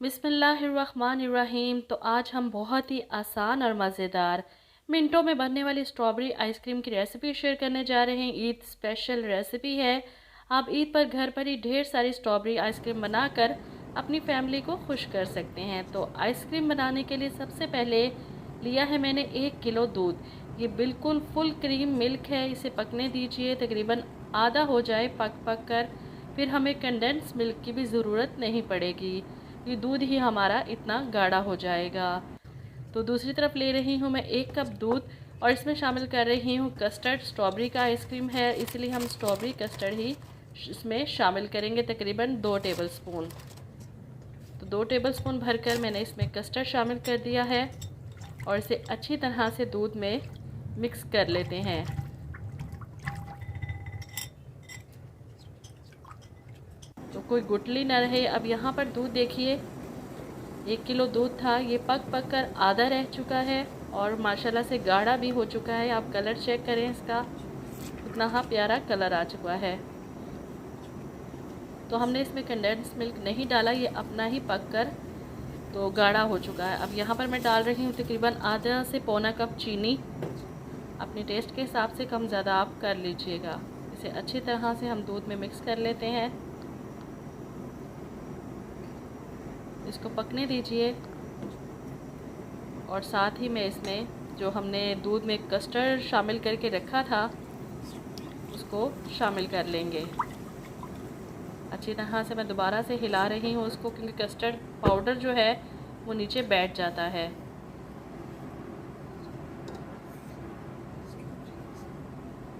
बिस्मिल्लाहिर्रहमानिर्रहीम। तो आज हम बहुत ही आसान और मज़ेदार मिनटों में बनने वाली स्ट्रॉबेरी आइसक्रीम की रेसिपी शेयर करने जा रहे हैं। ईद स्पेशल रेसिपी है। आप ईद पर घर पर ही ढेर सारी स्ट्रॉबेरी आइसक्रीम बनाकर अपनी फैमिली को खुश कर सकते हैं। तो आइसक्रीम बनाने के लिए सबसे पहले लिया है मैंने 1 किलो दूध। ये बिल्कुल फुल क्रीम मिल्क है। इसे पकने दीजिए, तकरीबन आधा हो जाए पक कर। फिर हमें कंडेंस मिल्क की भी ज़रूरत नहीं पड़ेगी, ये दूध ही हमारा इतना गाढ़ा हो जाएगा। तो दूसरी तरफ ले रही हूँ मैं 1 कप दूध और इसमें शामिल कर रही हूँ कस्टर्ड। स्ट्रॉबेरी का आइसक्रीम है, इसलिए हम स्ट्रॉबेरी कस्टर्ड ही इसमें शामिल करेंगे, तकरीबन 2 टेबलस्पून। तो 2 टेबलस्पून भरकर मैंने इसमें कस्टर्ड शामिल कर दिया है और इसे अच्छी तरह से दूध में मिक्स कर लेते हैं। तो कोई गुठली ना रहे। अब यहाँ पर दूध देखिए, 1 किलो दूध था, ये पक कर आधा रह चुका है और माशाल्लाह से गाढ़ा भी हो चुका है। आप कलर चेक करें इसका, कितना प्यारा कलर आ चुका है। तो हमने इसमें कंडेंस मिल्क नहीं डाला, ये अपना ही पक कर तो गाढ़ा हो चुका है। अब यहाँ पर मैं डाल रही हूँ तकरीबन आधा से पौना कप चीनी। अपने टेस्ट के हिसाब से कम ज़्यादा आप कर लीजिएगा। इसे अच्छी तरह से हम दूध में मिक्स कर लेते हैं, इसको पकने दीजिए। और साथ ही में इसमें जो हमने दूध में कस्टर्ड शामिल करके रखा था उसको शामिल कर लेंगे। अच्छी तरह से मैं दोबारा से हिला रही हूँ उसको, क्योंकि कस्टर्ड पाउडर जो है वो नीचे बैठ जाता है।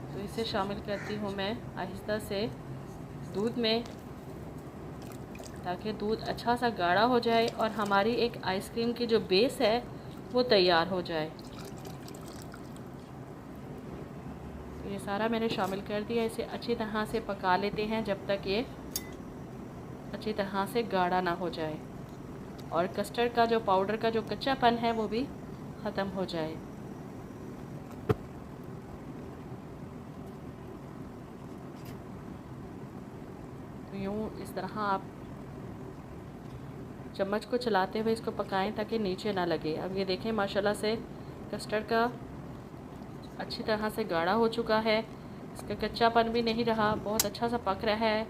तो इसे शामिल करती हूँ मैं आहिस्ता से दूध में, ताकि दूध अच्छा सा गाढ़ा हो जाए और हमारी एक आइसक्रीम की जो बेस है वो तैयार हो जाए। तो ये सारा मैंने शामिल कर दिया। इसे अच्छी तरह से पका लेते हैं जब तक ये अच्छी तरह से गाढ़ा ना हो जाए और कस्टर्ड का जो पाउडर का जो कच्चापन है वो भी ख़त्म हो जाए। तो यूँ इस तरह आप चम्मच को चलाते हुए इसको पकाएं ताकि नीचे ना लगे। अब ये देखें माशाल्लाह से कस्टर्ड का अच्छी तरह से गाढ़ा हो चुका है, इसका कच्चापन भी नहीं रहा, बहुत अच्छा सा पक रहा है।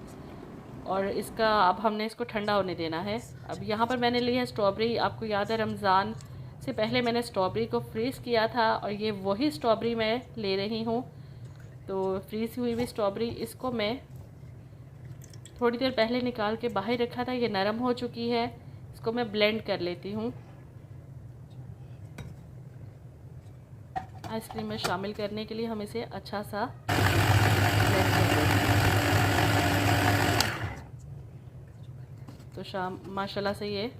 और इसका अब हमने इसको ठंडा होने देना है। अब यहाँ पर मैंने ली है स्ट्रॉबेरी। आपको याद है रमज़ान से पहले मैंने स्ट्रॉबेरी को फ्रीज़ किया था और ये वही स्ट्रॉबेरी मैं ले रही हूँ। तो फ्रीज़ हुई हुई स्ट्रॉबेरी, इसको मैं थोड़ी देर पहले निकाल के बाहर रखा था, ये नरम हो चुकी है। इसको मैं ब्लेंड कर लेती हूँ। आइसक्रीम में शामिल करने के लिए हम इसे अच्छा सा ब्लेंड कर लेते हैं। तो माशाल्लाह से ये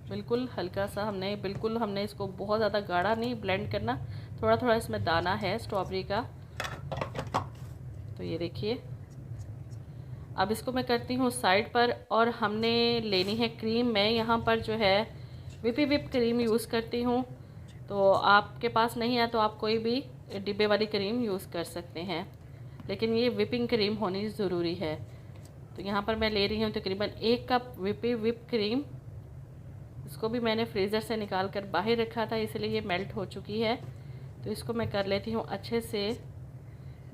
बिल्कुल हल्का सा हमने इसको बहुत ज़्यादा गाढ़ा नहीं ब्लेंड करना, थोड़ा थोड़ा इसमें दाना है स्ट्रॉबेरी का। तो ये देखिए, अब इसको मैं करती हूँ साइड पर। और हमने लेनी है क्रीम। मैं यहाँ पर जो है विप क्रीम यूज़ करती हूँ। तो आपके पास नहीं है तो आप कोई भी डिब्बे वाली क्रीम यूज़ कर सकते हैं, लेकिन ये विपिंग क्रीम होनी ज़रूरी है। तो यहाँ पर मैं ले रही हूँ तकरीबन 1 कप विप क्रीम। इसको भी मैंने फ्रीज़र से निकाल कर बाहर रखा था, इसलिए ये मेल्ट हो चुकी है। तो इसको मैं कर लेती हूँ, अच्छे से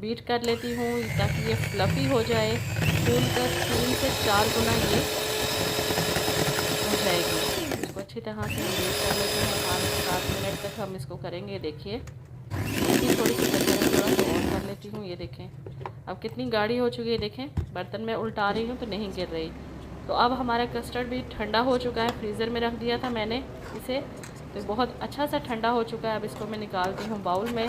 बीट कर लेती हूँ ताकि ये फ्लफ़ी हो जाए। फूल कर 3 से 4 गुना ये हो जाएगी। इसको अच्छी तरह से हम बीट कर लेते हैं। 5 से 7 मिनट तक हम इसको करेंगे। देखिए थोड़ी सी थोड़ा सा और कर लेती हूँ। ये देखें अब कितनी गाढ़ी हो चुकी है। देखें बर्तन में उल्टा रही हूँ तो नहीं गिर रही। तो अब हमारा कस्टर्ड भी ठंडा हो चुका है। फ्रीज़र में रख दिया था मैंने इसे, तो बहुत अच्छा सा ठंडा हो चुका है। अब इसको मैं निकालती हूँ बाउल में।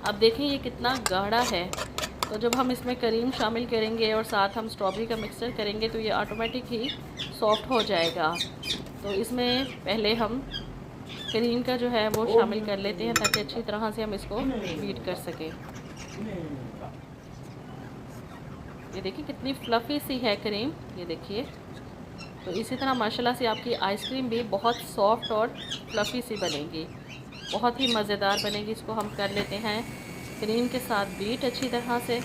अब देखें ये कितना गाढ़ा है। तो जब हम इसमें क्रीम शामिल करेंगे और साथ हम स्ट्रॉबेरी का मिक्सचर करेंगे तो ये ऑटोमेटिक ही सॉफ्ट हो जाएगा। तो इसमें पहले हम क्रीम का जो है वो शामिल कर लेते हैं ताकि अच्छी तरह से हम इसको बीट कर सकें। ये देखिए कितनी फ्लफ़ी सी है क्रीम, ये देखिए। तो इसी तरह माशाल्लाह से आपकी आइसक्रीम भी बहुत सॉफ्ट और फ्लफ़ी सी बनेगी, बहुत ही मज़ेदार बनेगी। इसको हम कर लेते हैं क्रीम के साथ बीट अच्छी तरह से।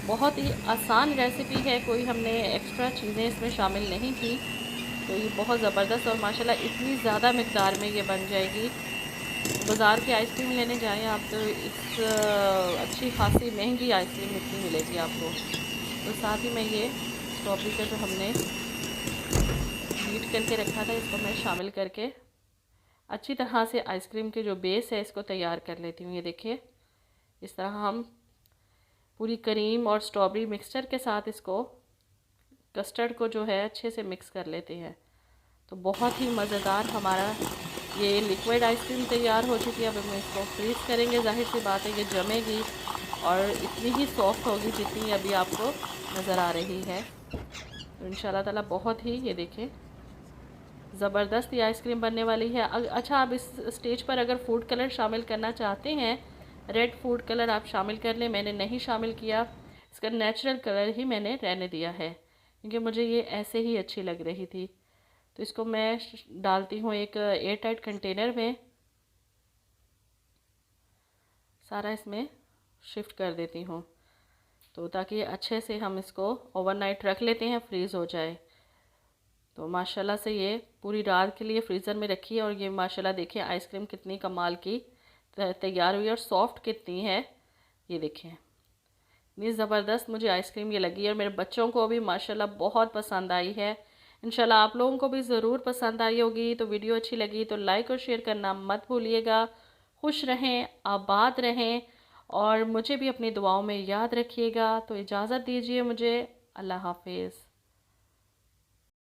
बहुत ही आसान रेसिपी है, कोई हमने एक्स्ट्रा चीज़ें इसमें शामिल नहीं की। तो ये बहुत ज़बरदस्त और माशाल्लाह इतनी ज़्यादा मिक़दार में ये बन जाएगी। बाज़ार की आइसक्रीम लेने जाएँ आप तो इस अच्छी खासी महंगी आइसक्रीम इतनी मिलेगी आपको। तो साथ ही में ये स्ट्रॉबेरी का जो हमने बीट करके रखा था इसको मैं शामिल करके अच्छी तरह से आइसक्रीम के जो बेस है इसको तैयार कर लेती हूँ। ये देखिए इस तरह हम पूरी क्रीम और स्ट्रॉबेरी मिक्सचर के साथ इसको कस्टर्ड को जो है अच्छे से मिक्स कर लेते हैं। तो बहुत ही मज़ेदार हमारा ये लिक्विड आइसक्रीम तैयार हो चुकी है। अब हम इसको फ्रीज़ करेंगे, जाहिर सी बात है ये जमेगी और इतनी ही सॉफ्ट होगी जितनी अभी आपको नज़र आ रही है। तो इंशाल्लाह ताला बहुत ही ये देखें ज़बरदस्त ये आइसक्रीम बनने वाली है। अच्छा, आप इस स्टेज पर अगर फूड कलर शामिल करना चाहते हैं, रेड फूड कलर आप शामिल कर लें। मैंने नहीं शामिल किया, इसका नेचुरल कलर ही मैंने रहने दिया है क्योंकि मुझे ये ऐसे ही अच्छी लग रही थी। तो इसको मैं डालती हूँ एक एयर टाइट कंटेनर में, सारा इसमें शिफ्ट कर देती हूँ तो ताकि अच्छे से हम इसको ओवरनाइट रख लेते हैं, फ्रीज़ हो जाए। तो माशाल्लाह से ये पूरी रात के लिए फ्रीज़र में रखी है और ये माशाल्लाह देखिए आइसक्रीम कितनी कमाल की तैयार हुई और सॉफ्ट कितनी है। ये देखें इतनी ज़बरदस्त मुझे आइसक्रीम ये लगी और मेरे बच्चों को भी माशाल्लाह बहुत पसंद आई है। इंशाल्लाह आप लोगों को भी ज़रूर पसंद आई होगी। तो वीडियो अच्छी लगी तो लाइक और शेयर करना मत भूलिएगा। खुश रहें, आबाद रहें और मुझे भी अपनी दुआओं में याद रखिएगा। तो इजाज़त दीजिए मुझे। अल्लाह हाफिज़।